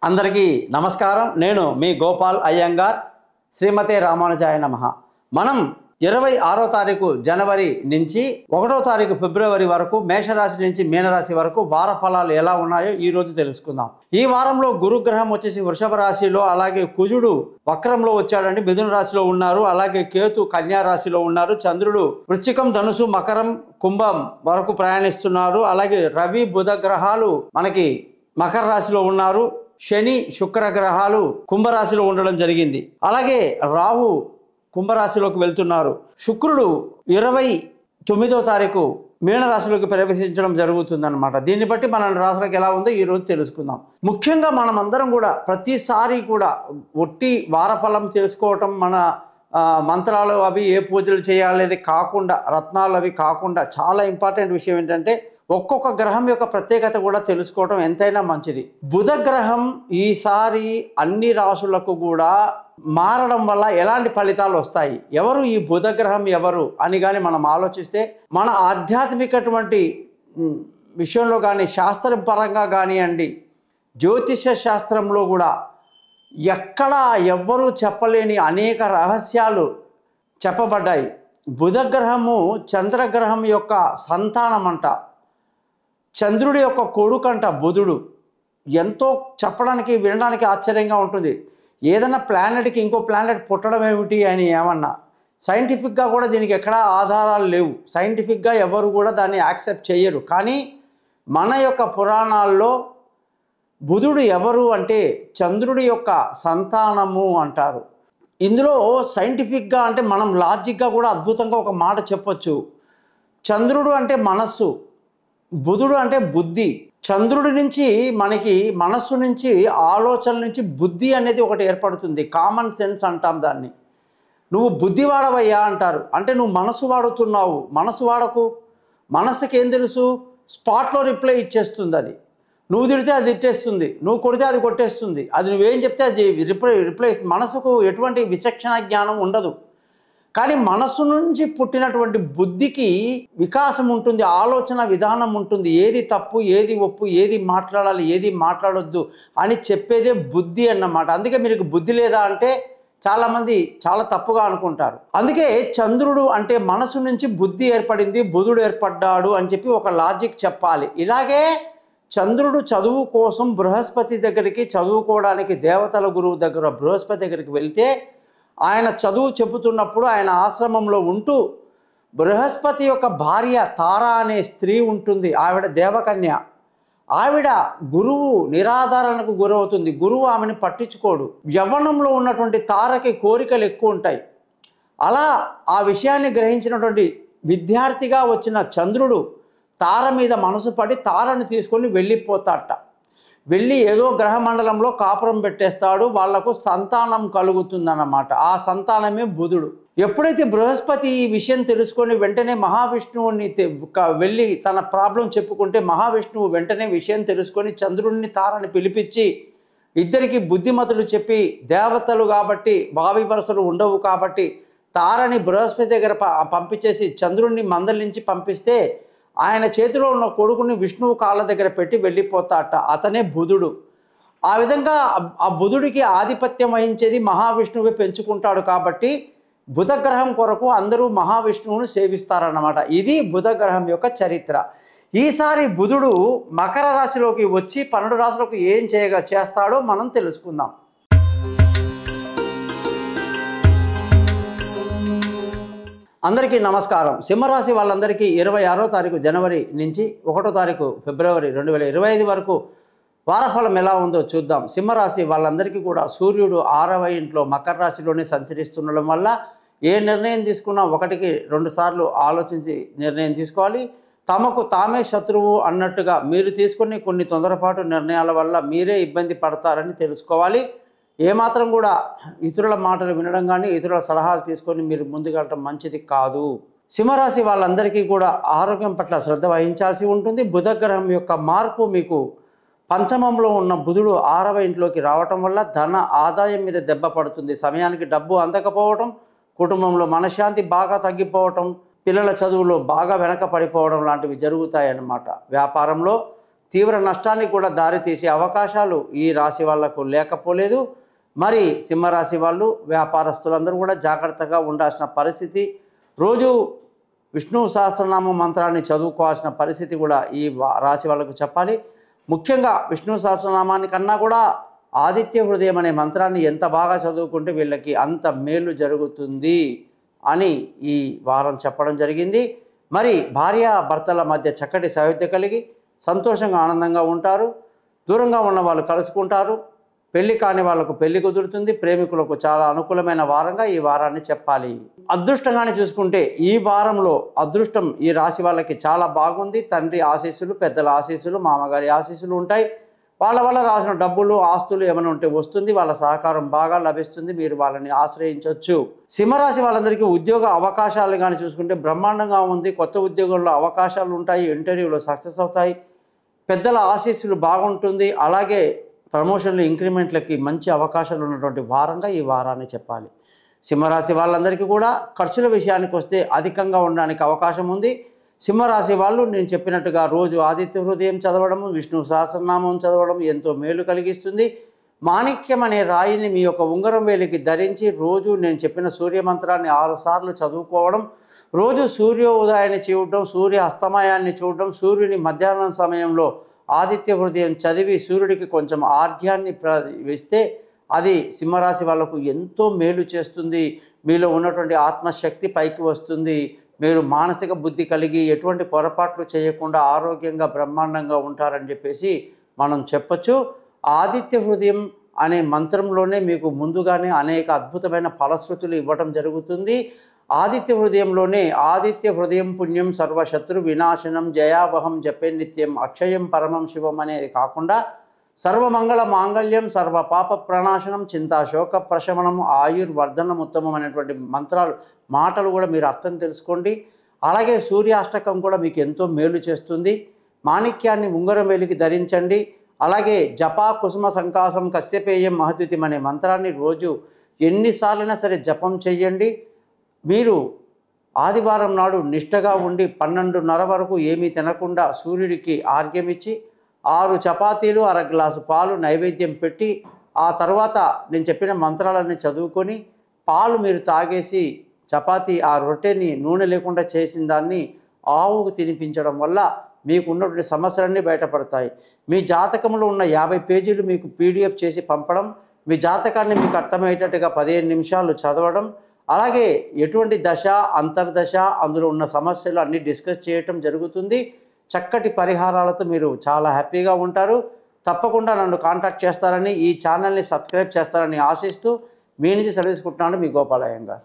అందరికీ నమస్కారం. నేను మీ గోపాల్ అయ్యంగార్. శ్రీమతే రామానుజాయ నమః. మనం 26వ తారీఖు జనవరి నుంచి 1వ తారీఖు ఫిబ్రవరి వరకు మేషరాశి నుంచి మీనరాశి వరకు వార ఫలాలు ఎలా ఉన్నాయో ఈ రోజు తెలుసుకుందాం. ఈ వారంలో గురుగ్రహం వచ్చేసి వృషభ రాశిలో, అలాగే కుజుడు వక్రంలో వచ్చాడండి, మిథున రాశిలో ఉన్నారు. అలాగే కేతు కన్యా రాశిలో ఉన్నారు. చంద్రుడు వృశ్చికం, ధనుసు, మకరం, కుంభం వరకు ప్రయాణిస్తున్నారు. అలాగే రవి, బుధ గ్రహాలు మనకి మకర రాశిలో ఉన్నారు. శని, శుక్ర గ్రహాలు కుంభరాశిలో ఉండడం జరిగింది. అలాగే రాహు కుంభరాశిలోకి వెళ్తున్నారు. శుక్రుడు 29వ తారీఖు మీనరాశిలోకి ప్రవేశించడం జరుగుతుందన్నమాట. దీన్ని బట్టి మన రాశులకు ఎలా ఉందో ఈరోజు తెలుసుకుందాం. ముఖ్యంగా మనం అందరం కూడా ప్రతిసారి కూడా ఒట్టి వారఫలం తెలుసుకోవటం, మన మంత్రాలు అవి ఏ పూజలు చేయాలనేది కాకుండా, రత్నాలు అవి కాకుండా, చాలా ఇంపార్టెంట్ విషయం ఏంటంటే ఒక్కొక్క గ్రహం యొక్క ప్రత్యేకత కూడా తెలుసుకోవటం ఎంతైనా మంచిది. బుధ గ్రహం ఈసారి అన్ని రాశులకు కూడా మారడం వల్ల ఎలాంటి ఫలితాలు వస్తాయి, ఎవరు ఈ బుధ గ్రహం ఎవరు అని కానీ మనం ఆలోచిస్తే, మన ఆధ్యాత్మికటువంటి విషయంలో కానీ, శాస్త్రపరంగా కానివ్వండి, జ్యోతిష శాస్త్రంలో కూడా ఎక్కడా ఎవ్వరూ చెప్పలేని అనేక రహస్యాలు చెప్పబడ్డాయి. బుధగ్రహము చంద్రగ్రహం యొక్క సంతానం అంట, చంద్రుడి యొక్క కొడుకంట బుధుడు. ఎంతో చెప్పడానికి వినడానికి ఆశ్చర్యంగా ఉంటుంది. ఏదైనా ప్లానెట్కి ఇంకో ప్లానెట్ పుట్టడం ఏమిటి అని ఏమన్నా, సైంటిఫిక్గా కూడా దీనికి ఎక్కడా ఆధారాలు లేవు. సైంటిఫిక్గా ఎవరు కూడా దాన్ని యాక్సెప్ట్ చేయరు. కానీ మన యొక్క పురాణాల్లో బుధుడు ఎవరు అంటే చంద్రుడి యొక్క సంతానము అంటారు. ఇందులో సైంటిఫిక్గా అంటే మనం లాజిక్గా కూడా అద్భుతంగా ఒక మాట చెప్పొచ్చు. చంద్రుడు అంటే మనస్సు, బుధుడు అంటే బుద్ధి. చంద్రుడి నుంచి మనకి మనస్సు నుంచి, ఆలోచన నుంచి బుద్ధి అనేది ఒకటి ఏర్పడుతుంది. కామన్ సెన్స్ అంటాం దాన్ని. నువ్వు బుద్ధి వాడవయ్యా అంటారు. అంటే నువ్వు మనసు వాడుతున్నావు. మనసు వాడకు. మనసుకి ఏం తెలుసు? స్పాట్లో రిప్లై ఇచ్చేస్తుంది. అది నువ్వు తిడితే అది తిట్టేస్తుంది, నువ్వు కొడితే అది కొట్టేస్తుంది. అది నువ్వేం చెప్తే అది రిప్లై. మనసుకు ఎటువంటి విచక్షణ జ్ఞానం ఉండదు. కానీ మనస్సు నుంచి పుట్టినటువంటి బుద్ధికి వికాసం ఉంటుంది, ఆలోచన విధానం ఉంటుంది. ఏది తప్పు, ఏది ఒప్పు, ఏది మాట్లాడాలి, ఏది మాట్లాడొద్దు అని చెప్పేదే బుద్ధి అన్నమాట. అందుకే మీకు బుద్ధి లేదా అంటే చాలామంది చాలా తప్పుగా అనుకుంటారు. అందుకే చంద్రుడు అంటే మనసు నుంచి బుద్ధి ఏర్పడింది, బుధుడు ఏర్పడ్డాడు అని చెప్పి ఒక లాజిక్ చెప్పాలి. ఇలాగే చంద్రుడు చదువు కోసం బృహస్పతి దగ్గరికి, చదువుకోవడానికి దేవతల గురువు దగ్గర బృహస్పతి దగ్గరికి వెళ్తే, ఆయన చదువు చెబుతున్నప్పుడు ఆయన ఆశ్రమంలో ఉంటూ బృహస్పతి యొక్క భార్య తార అనే స్త్రీ ఉంటుంది. ఆవిడ దేవకన్య. ఆవిడ గురువు నిరాధారణకు గురవుతుంది. గురువు ఆమెను పట్టించుకోడు. యవ్వనంలో ఉన్నటువంటి తారకి కోరికలు ఎక్కువ ఉంటాయి. అలా ఆ విషయాన్ని గ్రహించినటువంటి విద్యార్థిగా వచ్చిన చంద్రుడు తార మీద మనసు పడి తారను తీసుకొని వెళ్ళిపోతాడట. వెళ్ళి ఏదో గ్రహమండలంలో కాపురం పెట్టేస్తాడు. వాళ్లకు సంతానం కలుగుతుందన్నమాట. ఆ సంతానమే బుధుడు. ఎప్పుడైతే బృహస్పతి ఈ విషయం తెలుసుకొని వెంటనే మహావిష్ణువుని వెళ్ళి తన ప్రాబ్లం చెప్పుకుంటే, మహావిష్ణువు వెంటనే విషయం తెలుసుకొని చంద్రుడిని తారని పిలిపించి ఇద్దరికి బుద్ధిమతులు చెప్పి, దేవతలు కాబట్టి భావి వరసలు ఉండవు కాబట్టి తారని బృహస్పతి దగ్గర పంపించేసి చంద్రుడిని మందలించి పంపిస్తే, ఆయన చేతిలో ఉన్న కొడుకుని విష్ణువు కాళ్ళ దగ్గర పెట్టి వెళ్ళిపోతాట. అతనే బుధుడు. ఆ విధంగా ఆ బుధుడికి ఆధిపత్యం వహించేది మహావిష్ణువే పెంచుకుంటాడు. కాబట్టి బుధగ్రహం కొరకు అందరూ మహావిష్ణువును సేవిస్తారన్నమాట. ఇది బుధగ్రహం యొక్క చరిత్ర. ఈసారి బుధుడు మకర రాశిలోకి వచ్చి 12 రాశులకు ఏం చేస్తాడో మనం తెలుసుకుందాం. అందరికీ నమస్కారం. సింహరాశి వాళ్ళందరికీ 26వ తారీఖు జనవరి నుంచి 1వ తారీఖు ఫిబ్రవరి 2025 వరకు వారఫలం ఎలా ఉందో చూద్దాం. సింహరాశి వాళ్ళందరికీ కూడా సూర్యుడు 6వ ఇంట్లో మకర రాశిలోనే సంచరిస్తుండడం వల్ల ఏ నిర్ణయం తీసుకున్నా 1కి 2 సార్లు ఆలోచించి నిర్ణయం తీసుకోవాలి. తమకు తామే శత్రువు అన్నట్టుగా మీరు తీసుకుని కొన్ని తొందరపాటు నిర్ణయాల వల్ల మీరే ఇబ్బంది పడతారని తెలుసుకోవాలి. ఏమాత్రం కూడా ఇతరుల మాటలు వినడం కానీ, ఇతరుల సలహాలు తీసుకొని మీరు ముందుకెళ్ళటం మంచిది కాదు. సింహరాశి వాళ్ళందరికీ కూడా ఆరోగ్యం పట్ల శ్రద్ధ వహించాల్సి ఉంటుంది. బుధగ్రహం యొక్క మార్పు మీకు పంచమంలో ఉన్న బుధుడు 6వ ఇంట్లోకి రావటం వల్ల ధన ఆదాయం మీద దెబ్బ పడుతుంది. సమయానికి డబ్బు అందకపోవటం, కుటుంబంలో మనశ్శాంతి బాగా తగ్గిపోవటం, పిల్లల చదువులో బాగా వెనక పడిపోవడం లాంటివి జరుగుతాయన్నమాట. వ్యాపారంలో తీవ్ర నష్టానికి కూడా దారితీసే అవకాశాలు ఈ రాశి వాళ్లకు లేకపోలేదు. మరి సింహరాశి వాళ్ళు వ్యాపారస్తులందరూ కూడా జాగ్రత్తగా ఉండాల్సిన పరిస్థితి, రోజు విష్ణు సహస్రనామ మంత్రాన్ని చదువుకోవాల్సిన పరిస్థితి కూడా ఈ రాశి వాళ్ళకు చెప్పాలి. ముఖ్యంగా విష్ణు సహస్రనామాని కన్నా కూడా ఆదిత్య హృదయం అనే మంత్రాన్ని ఎంత బాగా చదువుకుంటే వీళ్ళకి అంత మేలు జరుగుతుంది అని ఈ వారం చెప్పడం జరిగింది. మరి భార్యాభర్తల మధ్య చక్కటి సయోధ్య కలిగి సంతోషంగా ఆనందంగా ఉంటారు. దూరంగా ఉన్న వాళ్ళు కలుసుకుంటారు. పెళ్లి కాని వాళ్ళకు పెళ్లి కుదురుతుంది. ప్రేమికులకు చాలా అనుకూలమైన వారంగా ఈ వారాన్ని చెప్పాలి. అదృష్టంగానే చూసుకుంటే ఈ వారంలో అదృష్టం ఈ రాశి వాళ్ళకి చాలా బాగుంది. తండ్రి ఆశీస్సులు, పెద్దల ఆశీస్సులు, మామగారి ఆశీస్సులు ఉంటాయి. వాళ్ళ వల్ల రాసిన డబ్బులు, ఆస్తులు ఏమైనా ఉంటే వస్తుంది. వాళ్ళ సహకారం బాగా లభిస్తుంది. మీరు వాళ్ళని ఆశ్రయించవచ్చు. సింహరాశి వాళ్ళందరికీ ఉద్యోగ అవకాశాలు కానీ చూసుకుంటే బ్రహ్మాండంగా ఉంది. కొత్త ఉద్యోగంలో అవకాశాలు ఉంటాయి. ఇంటర్వ్యూలో సక్సెస్ అవుతాయి. పెద్దల ఆశీస్సులు బాగుంటుంది. అలాగే ప్రమోషన్లు, ఇంక్రిమెంట్లకి మంచి అవకాశాలు ఉన్నటువంటి వారంగా ఈ వారాన్ని చెప్పాలి. సింహరాశి వాళ్ళందరికీ కూడా ఖర్చుల విషయానికి వస్తే అధికంగా ఉండడానికి అవకాశం ఉంది. సింహరాశి వాళ్ళు నేను చెప్పినట్టుగా రోజు ఆదిత్య హృదయం చదవడం, విష్ణు సహస్రనామం చదవడం ఎంతో మేలు కలిగిస్తుంది. మాణిక్యం అనే రాయిని మీ యొక్క ఉంగరం వేలికి ధరించి రోజు నేను చెప్పిన సూర్యమంత్రాన్ని 6 సార్లు చదువుకోవడం, రోజు సూర్యోదయాన్ని చూడడం, సూర్య అస్తమయాన్ని చూడడం, సూర్యుని మధ్యాహ్నం సమయంలో ఆదిత్య హృదయం చదివి సూర్యుడికి కొంచెం ఆర్ఘ్యాన్ని ఇస్తే అది సింహరాశి వాళ్ళకు ఎంతో మేలు చేస్తుంది. మీలో ఉన్నటువంటి ఆత్మశక్తి పైకి వస్తుంది. మీరు మానసిక బుద్ధి కలిగి ఎటువంటి పొరపాట్లు చేయకుండా ఆరోగ్యంగా బ్రహ్మాండంగా ఉంటారని చెప్పేసి మనం చెప్పచ్చు. ఆదిత్య హృదయం అనే మంత్రంలోనే మీకు ముందుగానే అనేక అద్భుతమైన ఫలశ్రుతులు ఇవ్వటం జరుగుతుంది. ఆదిత్య హృదయంలోనే ఆదిత్య హృదయం పుణ్యం సర్వశత్రు వినాశనం జయావహం జపే నిత్యం అక్షయం పరమం శివం అనేది కాకుండా సర్వమంగళ మాంగళ్యం సర్వ పాప ప్రణాశనం చింతా శోక ప్రశమనం ఆయుర్వర్ధనం ఉత్తమం అనేటువంటి మాటలు కూడా మీరు అర్థం తెలుసుకోండి. అలాగే సూర్యాష్టకం కూడా మీకు ఎంతో మేలు చేస్తుంది. మాణిక్యాన్ని ఉంగరం వేలికి ధరించండి. అలాగే జపా కుసుమ సంకాసం కశ్యపేయం మహద్యుతిం అనే మంత్రాన్ని రోజు ఎన్నిసార్లైనా సరే జపం చెయ్యండి. మీరు ఆదివారం నాడు నిష్టగా ఉండి 12:30 వరకు ఏమీ తినకుండా సూర్యుడికి ఆర్ఘ్యమిచ్చి 6 చపాతీలు, అర గ్లాసు పాలు నైవేద్యం పెట్టి ఆ తర్వాత నేను చెప్పిన మంత్రాలన్నీ చదువుకొని పాలు మీరు తాగేసి చపాతీ ఆ రొట్టెని నూనె లేకుండా చేసిన దాన్ని ఆవుకు తినిపించడం వల్ల మీకు ఉన్నటువంటి సమస్యలన్నీ బయటపడతాయి. మీ జాతకంలో ఉన్న 50 పేజీలు మీకు పీడిఎఫ్ చేసి పంపడం, మీ జాతకాన్ని మీకు అర్థమయ్యేటట్టుగా 15 నిమిషాలు చదవడం, అలాగే ఎటువంటి దశ, అంతర్దశ, అందులో ఉన్న సమస్యలు అన్నీ డిస్కస్ చేయటం జరుగుతుంది. చక్కటి పరిహారాలతో మీరు చాలా హ్యాపీగా ఉంటారు. తప్పకుండా నన్ను కాంటాక్ట్ చేస్తారని, ఈ ఛానల్ని సబ్స్క్రైబ్ చేస్తారని ఆశిస్తూ మీ నుంచి సెలవు తీసుకుంటున్నాను. మీ గోపాల్ అయ్యంగార్.